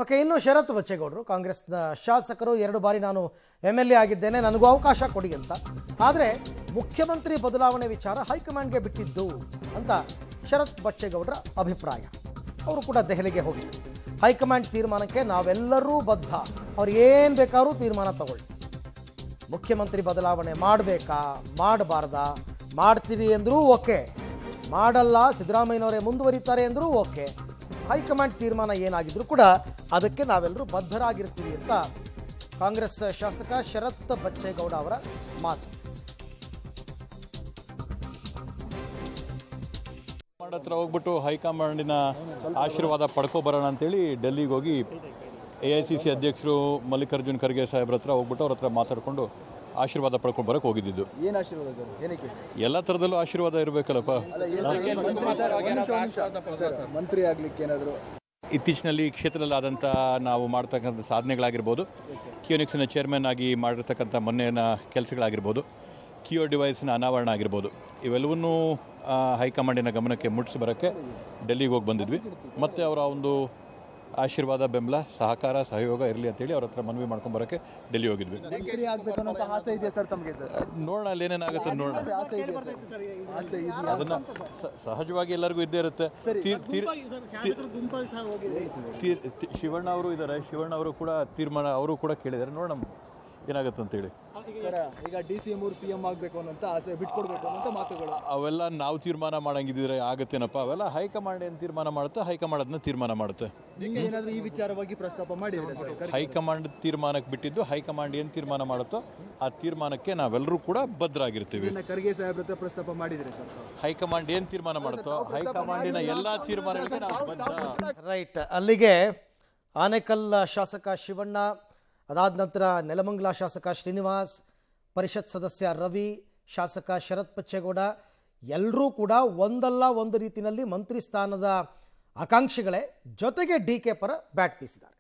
Okay, ಇನ್ನು ಶರತ್ ಬಚ್ಚೇಗೌಡರು ಕಾಂಗ್ರೆಸ್ನ ಶಾಸಕರು 2 ಬಾರಿ ನಾನು MLA ಆಗಿದ್ದೇನೆ, ನನಗೂ ಅವಕಾಶ ಕೊಡಿ ಅಂತ. ಆದರೆ ಮುಖ್ಯಮಂತ್ರಿ ಬದಲಾವಣೆ ವಿಚಾರ ಹೈಕಮಾಂಡ್ಗೆ ಬಿಟ್ಟಿದ್ದು ಅಂತ ಶರತ್ ಬಚ್ಚೇಗೌಡರ ಅಭಿಪ್ರಾಯ. ಅವರು ಕೂಡ ದೆಹಲಿಗೆ ಹೋಗಿದ್ರು. ಹೈಕಮಾಂಡ್ ತೀರ್ಮಾನಕ್ಕೆ ನಾವೆಲ್ಲರೂ ಬದ್ಧ, ಅವ್ರು ಏನು ಬೇಕಾದ್ರೂ ತೀರ್ಮಾನ ತಗೊಳ್ಳಿ. ಮುಖ್ಯಮಂತ್ರಿ ಬದಲಾವಣೆ ಮಾಡಬೇಕಾ ಮಾಡಬಾರ್ದಾ, ಮಾಡ್ತೀವಿ ಅಂದರೂ ಓಕೆ, ಮಾಡಲ್ಲ ಸಿದ್ದರಾಮಯ್ಯನವರೇ ಮುಂದುವರಿತಾರೆ ಅಂದರೂ ಓಕೆ, ಹೈಕಮಾಂಡ್ ತೀರ್ಮಾನ ಏನಾಗಿದ್ರು ಕೂಡ ಅದಕ್ಕೆ ನಾವೆಲ್ಲರೂ ಬದ್ಧರಾಗಿರ್ತೀವಿ ಅಂತ ಕಾಂಗ್ರೆಸ್ ಶಾಸಕ ಶರತ್ ಬಚ್ಚೇಗೌಡ ಅವರ ಮಾತು. ಹತ್ರ ಹೋಗ್ಬಿಟ್ಟು ಹೈಕಮಾಂಡಿನ ಆಶೀರ್ವಾದ ಪಡ್ಕೊಬರೋಣ ಅಂತೇಳಿ ಡೆಲ್ಲಿಗೆ ಹೋಗಿ AICC ಅಧ್ಯಕ್ಷರು ಮಲ್ಲಿಕಾರ್ಜುನ್ ಖರ್ಗೆ ಸಾಹೇಬ್ರ ಹತ್ರ ಹೋಗ್ಬಿಟ್ಟು ಅವ್ರ ಹತ್ರ ಮಾತಾಡಿಕೊಂಡು ಆಶೀರ್ವಾದ ಪಡ್ಕೊಂಡು ಬರೋಕ್ಕೆ ಹೋಗಿದ್ದು. ಏನು ಆಶೀರ್ವಾದ ಸರ್? ಏನಕ್ಕೆ? ಎಲ್ಲ ಥರದಲ್ಲೂ ಆಶೀರ್ವಾದ ಇರಬೇಕಲ್ಲಪ್ಪ. ಮಂತ್ರಿ ಆಗ್ಲಿಕ್ಕೆ ಏನಾದರೂ ಇತ್ತೀಚಿನಲ್ಲಿ ಕ್ಷೇತ್ರದಲ್ಲಿ ಆದಂಥ ನಾವು ಮಾಡ್ತಕ್ಕಂಥ ಸಾಧನೆಗಳಾಗಿರ್ಬೋದು, ಕಿಯೋನಿಕ್ಸ್ನ ಚೇರ್ಮನ್ ಆಗಿ ಮಾಡಿರ್ತಕ್ಕಂಥ ಮೊನ್ನೆಯ ಕೆಲಸಗಳಾಗಿರ್ಬೋದು, ಕಿಯೋ ಡಿವೈಸ್ನ ಅನಾವರಣ ಆಗಿರ್ಬೋದು, ಇವೆಲ್ಲವನ್ನೂ ಹೈಕಮಾಂಡಿನ ಗಮನಕ್ಕೆ ಮುಟ್ಟಿಸಿ ಬರೋಕ್ಕೆ ಡೆಲ್ಲಿಗೆ ಹೋಗಿ ಬಂದಿದ್ವಿ. ಮತ್ತು ಅವರ ಒಂದು ಆಶೀರ್ವಾದ, ಬೆಂಬಲ, ಸಹಕಾರ, ಸಹಯೋಗ ಇರಲಿ ಅಂತೇಳಿ ಅವ್ರ ಹತ್ರ ಮನವಿ ಮಾಡ್ಕೊಂಡು ಬರೋಕ್ಕೆ ಡೆಲ್ಲಿ ಹೋಗಿದ್ವಿ. ಮಂತ್ರಿ ಆಗಬೇಕು ಅನ್ನೋ ಆಸೆ ಇದೆಯಾ ಸರ್ ತಮಗೆ? ಸರ್ ನೋಡೋಣ ಅಲ್ಲಿ ಏನೇನಾಗುತ್ತೆ ನೋಡೋಣ. ಆಸೆ ಇದೆಯಾ ಸರ್? ಆಸೆ ಇದೆಯಾ? ಅದನ್ನು ಸಹಜವಾಗಿ ಎಲ್ಲರಿಗೂ ಇದ್ದೇ ಇರುತ್ತೆ. ಶಿವಣ್ಣ ಅವರು ಇದ್ದಾರೆ, ಶಿವಣ್ಣ ಅವರು ಕೂಡ ತೀರ್ಮಾನ ಅವರು ಕೂಡ ಕೇಳಿದ್ದಾರೆ, ನೋಡೋಣ ಏನಾಗುತ್ತೆ ಅಂತೇಳಿ. ಸರ್ ಈಗ DCM ಅವರು CM ಆಗಬೇಕು ಅನ್ನೋಂಥ ಆಸೆ ಬಿಟ್ಕೊಡ್ಬೇಕು ಅನ್ನೋಂಥ ಮಾತುಗಳು ಅವೆಲ್ಲ ನಾವು ತೀರ್ಮಾನ ಮಾಡಂಗಿದ್ರೆ ಆಗುತ್ತೇನಪ್ಪ. ಅವೆಲ್ಲ ಹೈಕಮಾಂಡ್ ಏನು ತೀರ್ಮಾನ ಮಾಡುತ್ತೆ, ಹೈಕಮಾಂಡ್ ಅದನ್ನ ತೀರ್ಮಾನ ಮಾಡುತ್ತೆ. ನೀವು ಏನಾದರೂ ಈ ವಿಚಾರವಾಗಿ ಪ್ರಸ್ತಾಪ ಮಾಡಿದ್ರೆ ಸರ್? ಹೈಕಮಾಂಡ್ ತೀರ್ಮಾನಕ್ಕೆ ಬಿಟ್ಟಿದ್ದು, ಹೈಕಮಾಂಡ್ ಏನು ತೀರ್ಮಾನ ಮಾಡುತ್ತೋ ಆ ತೀರ್ಮಾನಕ್ಕೆ ನಾವೆಲ್ಲರೂ ಕೂಡ ಬದ್ಧರಾಗಿರ್ತೀವಿ. ಖರ್ಗೆ ಸಾಹೇಬ್ರ ಹತ್ರ ಪ್ರಸ್ತಾಪ ಮಾಡಿದ್ರೆ ಸರ್? ಹೈಕಮಾಂಡ್ ಏನು ತೀರ್ಮಾನ ಮಾಡುತ್ತೋ ಹೈಕಮಾಂಡಿನ ಎಲ್ಲ ತೀರ್ಮಾನಗಳಿಗೆ ನಾವು ಬದ್ಧ. ರೈಟ್, ಅಲ್ಲಿಗೆ ಆನೇಕಲ್ ಶಾಸಕ ಶಿವಣ್ಣ, ಅದಾದ ನಂತರ ನೆಲಮಂಗಲ ಶಾಸಕ ಶ್ರೀನಿವಾಸ್, ಪರಿಷತ್ ಸದಸ್ಯ ರವಿ, ಶಾಸಕ ಶರತ್ ಬಚ್ಚೇಗೌಡ ಎಲ್ಲರೂ ಕೂಡ ಒಂದಲ್ಲ ಒಂದು ರೀತಿಯಲ್ಲಿ ಮಂತ್ರಿ ಸ್ಥಾನದ ಆಕಾಂಕ್ಷಿಗಳೇ, ಜೊತೆಗೆ DK ಪರ ಬ್ಯಾಟ್ ಬೀಸಿದ್ದಾರೆ.